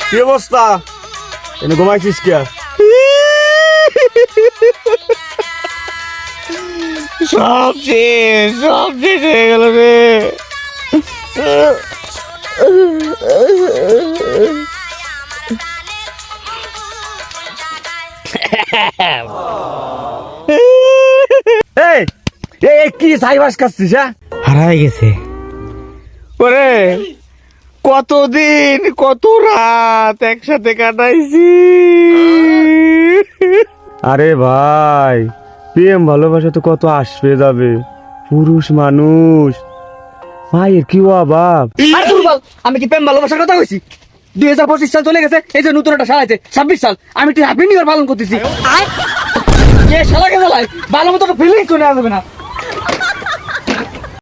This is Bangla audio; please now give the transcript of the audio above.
কি অবস্থা? এনে ঘুমাইছিস কে? সব শেষ হয়ে গেল রে। এই এই কি সাইবাস খাচ্ছিস? হ্যাঁ, হারাই গেছে ওরে। কতদিন কত রাত একসাথে কাটাইছি। আরে ভাই, প্রেম ভালোবাসা তো কত আসবে যাবে, পুরুষ মানুষ, মায়ের কি অভাব। আর দুর্বল, আমি কি প্রেম ভালোবাসার কথা কইছি? 2025 সাল চলে গেছে, এই যে নতুন একটা সাল আছে 26 সাল, আমি তো হ্যাপি নিউ ইয়ার পালন করতেছি। এই শালাকে বলাই ভালো মতো ফিলিংস চলে আসবে না।